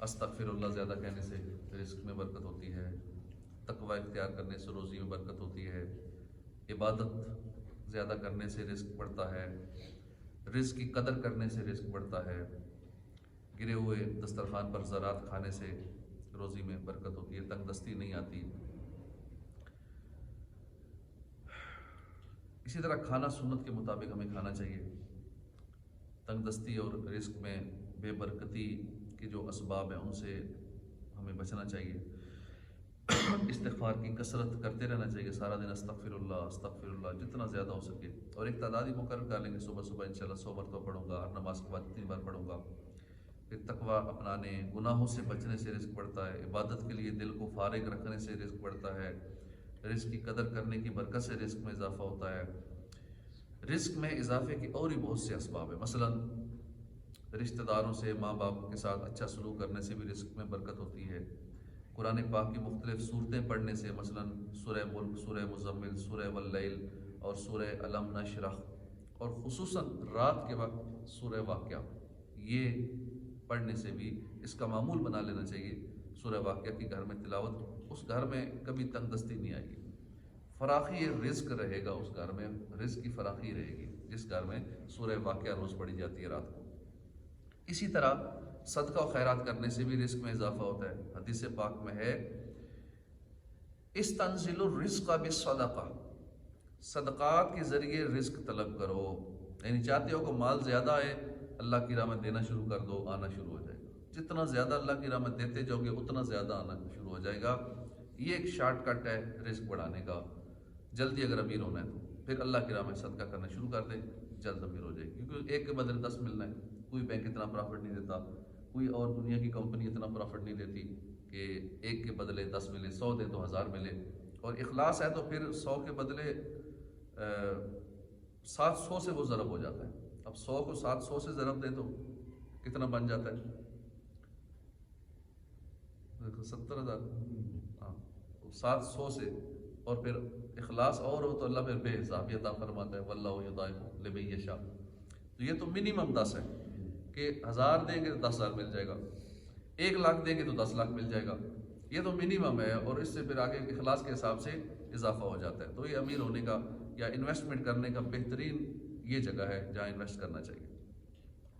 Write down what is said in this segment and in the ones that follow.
استغفر اللہ زیادہ کہنے سے رزق میں برکت ہوتی ہے، تقوی اختیار کرنے سے روزی میں برکت ہوتی ہے، عبادت زیادہ کرنے سے رزق بڑھتا ہے، رزق کی قدر کرنے سے رزق بڑھتا ہے، گرے ہوئے دسترخوان پر زراعت کھانے سے روزی میں برکت ہوتی ہے، تنگ دستی نہیں آتی۔ اسی طرح کھانا سنت کے مطابق ہمیں کھانا چاہیے۔ تنگ دستی اور رزق میں بے برکتی کے جو اسباب ہیں ان سے ہمیں بچنا چاہیے۔ استغفار کی کثرت کرتے رہنا چاہیے، سارا دن استغفر اللہ جتنا زیادہ ہو سکے، اور ایک تعداد ہی مقرر کر لیں گے، صبح صبح انشاءاللہ 100 مرتبہ پڑھوں گا، ہر نماز کے بعد 3 بار پڑھوں گا۔ پھر تقوی اپنانے، گناہوں سے بچنے سے رزق بڑھتا ہے، عبادت کے لیے دل کو فارغ رکھنے سے رزق بڑھتا ہے، رزق کی قدر کرنے کی برکت سے رزق میں اضافہ ہوتا ہے۔ رزق میں اضافے کی اور بھی بہت سے اسباب ہیں، مثلا رشتہ داروں سے، ماں باپ کے ساتھ اچھا سلوک کرنے سے بھی رزق میں برکت ہوتی ہے۔ قرآن پاک کی مختلف صورتیں پڑھنے سے، مثلا سورہ ملک، سورہ مزمل، سورہ واللیل اور سورہ الم نشرح، اور خصوصاً رات کے وقت سورہ واقعہ، یہ پڑھنے سے بھی اس کا معمول بنا لینا چاہیے۔ سورہ واقعہ کی گھر میں تلاوت، اس گھر میں کبھی تنگ دستی نہیں آئے گی، فراخی رزق رہے گا، اس گھر میں رزق کی فراخی رہے گی جس گھر میں سورہ واقعہ روز پڑھی جاتی ہے رات کو۔ اسی طرح صدقہ و خیرات کرنے سے بھی رزق میں اضافہ ہوتا ہے۔ حدیث پاک میں ہے استنزل الرزق بالصدقہ، صدقات کے ذریعے رزق طلب کرو، یعنی چاہتے ہو کہ مال زیادہ آئے، اللہ کی راہ میں دینا شروع کر دو، آنا شروع ہو جائے گا۔ جتنا زیادہ اللہ کی راہ میں دیتے جاؤ گے اتنا زیادہ آنا شروع ہو جائے گا۔ یہ ایک شارٹ کٹ ہے رزق بڑھانے کا۔ جلدی اگر امیر ہونا ہے تو پھر اللہ کی راہ میں صدقہ کرنا شروع کر دیں، جلد امیر ہو جائے گی، کیونکہ ایک کے بدلے 10 ملنا ہے۔ کوئی بینک اتنا پرافٹ نہیں دیتا، کوئی اور دنیا کی کمپنی اتنا پرافٹ نہیں دیتی کہ ایک کے بدلے 10 ملے، 100 دے تو 1000 ملے۔ اور اخلاص ہے تو پھر 100 کے بدلے 700 سے وہ ضرب ہو جاتا ہے۔ اب 100 کو 700 سے ضرب دیں تو کتنا بن جاتا ہے؟ 70,000۔ ہاں، 700 سے، اور پھر اخلاص اور ہو تو اللہ پھر بے حساب عطا فرماتا ہے، واللہ یضاعف لمن یشاء۔ تو یہ تو منیمم 10 ہے کہ 1000 دیں گے تو 10,000 مل جائے گا، 1 لاکھ دیں گے تو 10 لاکھ مل جائے گا، یہ تو منیمم ہے، اور اس سے پھر آگے اخلاص کے حساب سے اضافہ ہو جاتا ہے۔ تو یہ امیر ہونے کا یا انویسٹمنٹ کرنے کا بہترین یہ جگہ ہے جہاں انویسٹ کرنا چاہیے۔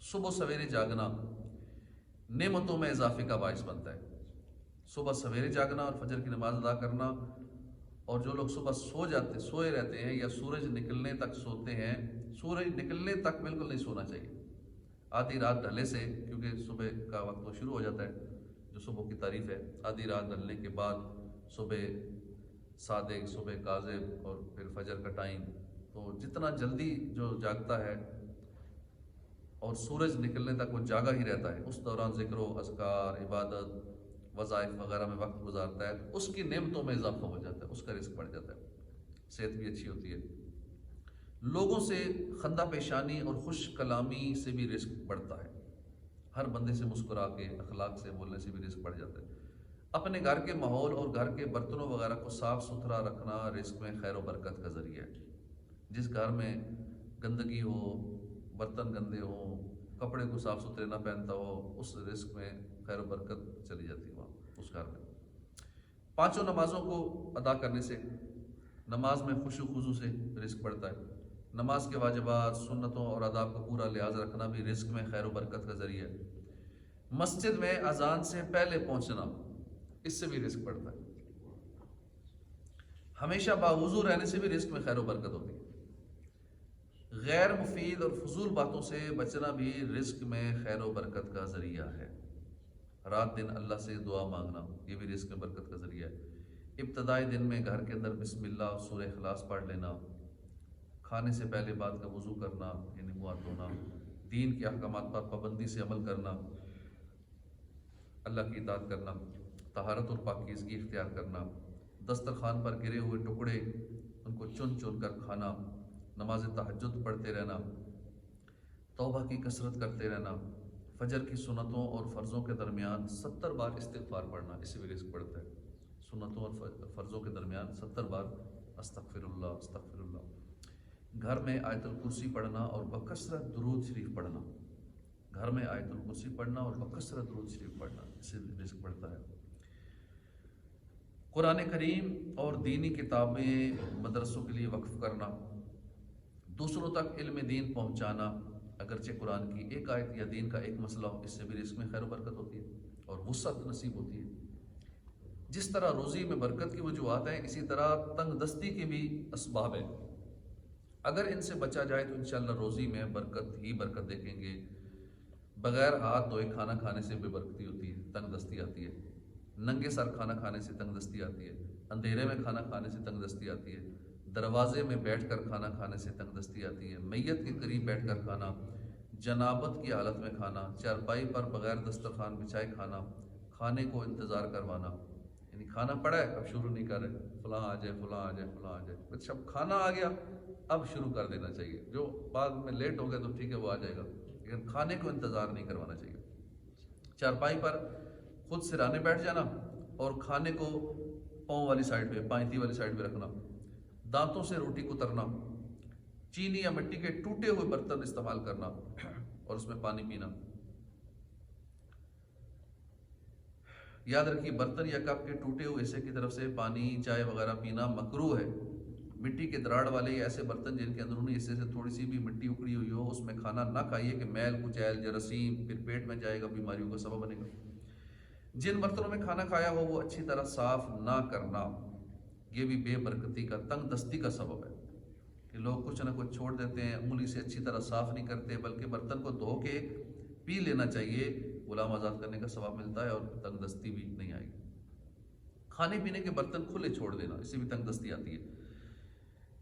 صبح سویرے جاگنا نعمتوں میں اضافے کا باعث بنتا ہے۔ صبح سویرے جاگنا اور فجر کی نماز ادا کرنا، اور جو لوگ صبح سوئے رہتے ہیں یا سورج نکلنے تک سوتے ہیں، سورج نکلنے تک بالکل نہیں سونا چاہیے، آدھی رات ڈھلے سے، کیونکہ صبح کا وقت تو شروع ہو جاتا ہے جو صبح کی تعریف ہے، آدھی رات ڈھلنے کے بعد صبح صادق، صبح کاذب، اور پھر فجر کا ٹائم۔ تو جتنا جلدی جو جاگتا ہے اور سورج نکلنے تک وہ جاگا ہی رہتا ہے، اس دوران ذکر و اذکار، عبادت، وظائف وغیرہ میں وقت گزارتا ہے، اس کی نعمتوں میں اضافہ ہو جاتا ہے، اس کا رزق بڑھ جاتا ہے، صحت بھی اچھی ہوتی ہے۔ لوگوں سے خندہ پیشانی اور خوش کلامی سے بھی رزق بڑھتا ہے، ہر بندے سے مسکرا کے، اخلاق سے بولنے سے بھی رزق بڑھ جاتا ہے۔ اپنے گھر کے ماحول اور گھر کے برتنوں وغیرہ کو صاف ستھرا رکھنا رزق میں خیر و برکت کا ذریعہ ہے۔ جس گھر میں گندگی ہو، برتن گندے ہوں، کپڑے کو صاف ستھرے نہ پہنتا ہو، اس رزق میں خیر و برکت چلی جاتی ہے وہاں اس گھر میں۔ 5 نمازوں کو ادا کرنے سے، نماز میں خشوع و خضوع سے رزق بڑھتا ہے۔ نماز کے واجبات، سنتوں اور آداب کا پورا لحاظ رکھنا بھی رزق میں خیر و برکت کا ذریعہ ہے۔ مسجد میں اذان سے پہلے پہنچنا، اس سے بھی رزق بڑھتا ہے۔ ہمیشہ باوضو رہنے سے بھی رزق میں خیر و برکت ہوتی ہے۔ غیر مفید اور فضول باتوں سے بچنا بھی رزق میں خیر و برکت کا ذریعہ ہے۔ رات دن اللہ سے دعا مانگنا، یہ بھی رزق میں برکت کا ذریعہ ہے۔ ابتدائی دن میں گھر کے اندر بسم اللہ اور سورہ اخلاص پڑھ لینا، کھانے سے پہلے بعد کا وضو کرنا، یعنی منہ ہاتھ دھونا، دین کے احکامات پر پابندی سے عمل کرنا، اللہ کی اطاعت کرنا، طہارت اور پاکیزگی اختیار کرنا، دسترخوان پر گرے ہوئے ٹکڑے ان کو چن چن کر کھانا، نماز تہجد پڑھتے رہنا، توبہ کی کثرت کرتے رہنا، فجر کی سنتوں اور فرضوں کے درمیان 70 بار استغفار پڑھنا، اس سے بھی رزق بڑھتا ہے۔ سنتوں اور فرضوں کے درمیان 70 بار استغفر اللہ استغفر اللہ۔ گھر میں آیت الکرسی پڑھنا اور بکثرت درود شریف پڑھنا، گھر میں آیت الکرسی پڑھنا اور بکثرت درود شریف پڑھنا، اس سے رزق بڑھتا ہے۔ قرآن کریم اور دینی کتابیں مدرسوں کے لیے وقف کرنا، دوسروں تک علم دین پہنچانا، اگرچہ قرآن کی ایک آیت یا دین کا ایک مسئلہ ہو، اس سے بھی رزق میں خیر و برکت ہوتی ہے اور وسعت نصیب ہوتی ہے۔ جس طرح روزی میں برکت کی وجوہات ہیں، اسی طرح تنگ دستی کے بھی اسباب ہیں۔ اگر ان سے بچا جائے تو انشاءاللہ روزی میں برکت ہی برکت دیکھیں گے۔ بغیر ہاتھ دھوئے کھانا کھانے سے بے برکتی ہوتی ہے، تنگ دستی آتی ہے۔ ننگے سر کھانا کھانے سے تنگ دستی آتی ہے، اندھیرے میں کھانا کھانے سے تنگ دستی آتی ہے، دروازے میں بیٹھ کر کھانا کھانے سے تنگ دستی آتی ہے، میت کے قریب بیٹھ کر کھانا، جنابت کی حالت میں کھانا، چارپائی پر بغیر دسترخوان بچھائے کھانا، کھانے کو انتظار کروانا، یعنی کھانا پڑا ہے اب شروع نہیں کر رہے، فلاں آ جائے فلاں آ جائے فلاں آ جائے، اچھا کھانا آ گیا اب شروع کر دینا چاہیے، جو بعد میں لیٹ ہو گیا تو ٹھیک ہے وہ آ جائے گا، لیکن کھانے کو انتظار نہیں کروانا چاہیے۔ چارپائی پر خود سرانے بیٹھ جانا اور کھانے کو پاؤں والی سائڈ پہ، پائنتی والی سائڈ پہ رکھنا، دانتوں سے روٹی کو ترنا، چینی یا مٹی کے ٹوٹے ہوئے برتن استعمال کرنا اور اس میں پانی پینا۔ یاد رکھیے برتن یا کپ کے ٹوٹے ہوئے حصے کی طرف سے پانی چائے وغیرہ پینا مکروہ ہے۔ مٹی کے دراڑ والے یا ایسے برتن جن کے اندرونی حصے سے تھوڑی سی بھی مٹی اکڑی ہوئی ہو، اس میں کھانا نہ کھائیے کہ میل کچیل جراثیم پھر پیٹ میں جائے گا، بیماریوں کا سبب بنے گا۔ جن برتنوں میں کھانا کھایا ہو وہ اچھی طرح صاف نہ کرنا، یہ بھی بے برکتی کا، تنگ دستی کا سبب ہے کہ لوگ کچھ نہ کچھ چھوڑ دیتے ہیں، انگلی سے اچھی طرح صاف نہیں کرتے، بلکہ برتن کو دھو کے پی لینا چاہیے، غلام آزاد کرنے کا ثواب ملتا ہے اور تنگ دستی بھی نہیں آئے گی۔ کھانے پینے کے برتن کھلے چھوڑ دینا، اس سے بھی تنگ دستی آتی ہے۔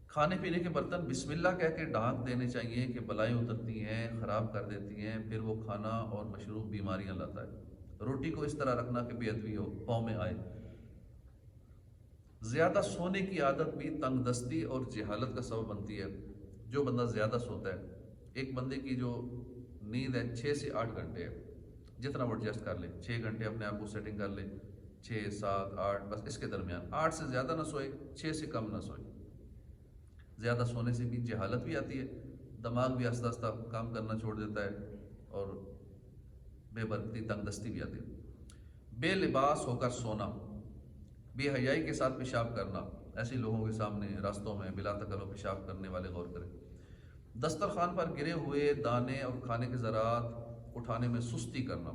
کھانے پینے کے برتن بسم اللہ کہہ کے ڈھانک دینے چاہیے کہ بلائیں اترتی ہیں، خراب کر دیتی ہیں، پھر وہ کھانا اور مشروب بیماریاں لاتا ہے۔ روٹی کو اس طرح رکھنا کہ بے ادبی ہو، پاؤں میں آئے۔ زیادہ سونے کی عادت بھی تنگ دستی اور جہالت کا سبب بنتی ہے۔ جو بندہ زیادہ سوتا ہے، ایک بندے کی جو نیند ہے 6 سے 8 گھنٹے ہے، جتنا وہ ایڈجسٹ کر لے، 6 گھنٹے اپنے آپ کو سیٹنگ کر لے، 6 7 8 بس اس کے درمیان، 8 سے زیادہ نہ سوئے، 6 سے کم نہ سوئے۔ زیادہ سونے سے بھی جہالت بھی آتی ہے، دماغ بھی آہستہ آہستہ کام کرنا چھوڑ دیتا ہے اور بے برکتی تنگ دستی بھی آتی ہے۔ بے لباس ہو کر سونا، بے حیائی کے ساتھ پیشاب کرنا، ایسے لوگوں کے سامنے راستوں میں بلا تکلف پیشاب کرنے والے غور کریں۔ دسترخوان پر گرے ہوئے دانے اور کھانے کے ذرات اٹھانے میں سستی کرنا،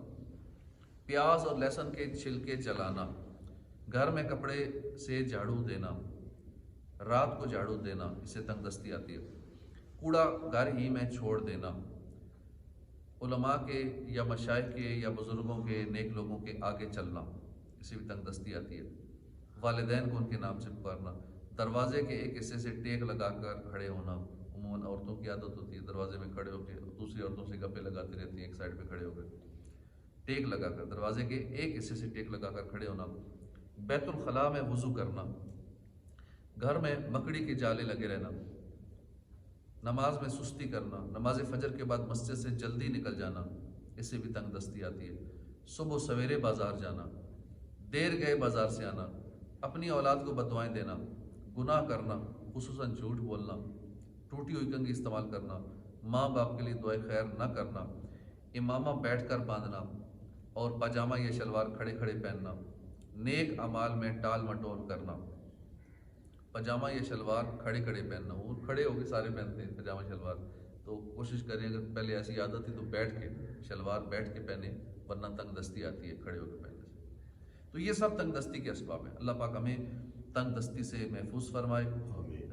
پیاز اور لہسن کے چھلکے جلانا، گھر میں کپڑے سے جھاڑو دینا، رات کو جھاڑو دینا، اس سے تنگ دستی آتی ہے۔ کوڑا گھر ہی میں چھوڑ دینا، علماء کے یا مشائخ کے یا بزرگوں کے نیک لوگوں کے آگے چلنا، اس سے بھی تنگ دستی آتی ہے۔ والدین کو ان کے نام سے پکارنا، دروازے کے ایک حصے سے ٹیک لگا کر کھڑے ہونا، عموماً عورتوں کی عادت ہوتی ہے دروازے میں کھڑے ہو کے دوسری عورتوں سے گپے لگاتی رہتی ہیں، ایک سائڈ پہ کھڑے ہو کے ٹیک لگا کر، دروازے کے ایک حصے سے ٹیک لگا کر کھڑے ہونا۔ بیت الخلاء میں وضو کرنا، گھر میں مکڑی کے جالے لگے رہنا، نماز میں سستی کرنا، نماز فجر کے بعد مسجد سے جلدی نکل جانا، اس سے بھی تنگ دستی آتی ہے۔ صبح سویرے بازار جانا، دیر گئے بازار سے آنا، اپنی اولاد کو بددعائیں دینا، گناہ کرنا، خصوصاً جھوٹ بولنا، ٹوٹی ہوئی کنگھی استعمال کرنا، ماں باپ کے لیے دعائے خیر نہ کرنا، امامہ بیٹھ کر باندھنا اور پاجامہ یا شلوار کھڑے کھڑے پہننا، نیک اعمال میں ٹال مٹول کرنا، پاجامہ یا شلوار کھڑے کھڑے پہننا، وہ کھڑے ہو کے سارے پہنتے ہیں پاجامہ شلوار، تو کوشش کریں اگر پہلے ایسی عادت تھی تو بیٹھ کے شلوار بیٹھ کے پہنے، ورنہ تنگ دستی آتی ہے کھڑے ہو کے پہننے سے۔ تو یہ سب تنگ دستی کے اسباب ہیں۔ اللہ پاک ہمیں تنگ دستی سے محفوظ فرمائے،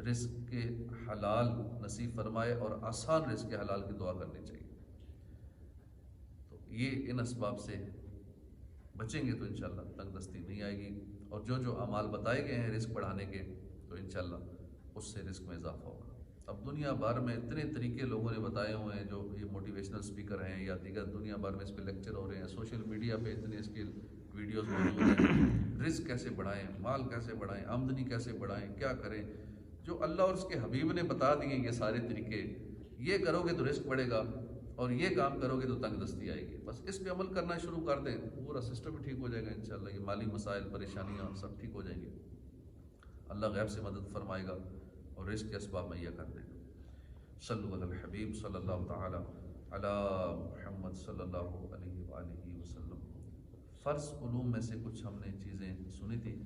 رزق کے حلال نصیب فرمائے اور آسان رزق کے حلال کی دعا کرنی چاہیے۔ تو یہ ان اسباب سے بچیں گے تو انشاءاللہ تنگ دستی نہیں آئے گی، اور جو جو اعمال بتائے گئے ہیں رزق بڑھانے کے تو انشاءاللہ اس سے رزق میں اضافہ ہوگا۔ اب دنیا بھر میں اتنے طریقے لوگوں نے بتائے ہوئے ہیں، جو یہ موٹیویشنل سپیکر ہیں یا دیگر دنیا بھر میں اس پہ لیکچر ہو رہے ہیں، سوشل میڈیا پہ اتنے اس کے ویڈیوز موجود ہیں، رزق کیسے بڑھائیں، مال کیسے بڑھائیں، آمدنی کیسے بڑھائیں، کیا کریں۔ جو اللہ اور اس کے حبیب نے بتا دیے یہ سارے طریقے، یہ کرو گے تو رزق بڑھے گا اور یہ کام کرو گے تو تنگ دستی آئے گی، بس اس پہ عمل کرنا شروع کر دیں، پورا سسٹم بھی ٹھیک ہو جائے گا انشاءاللہ، یہ مالی مسائل پریشانیاں سب ٹھیک ہو جائیں گے، اللہ غیب سے مدد فرمائے گا اور رزق کے اسباب مہیا کر دے گا۔ صلو علی الحبیب صلی اللہ تعالی علی محمد صلی اللہ علیہ وآلہ وسلم۔ فرض علوم میں سے کچھ ہم نے چیزیں سنی تھی۔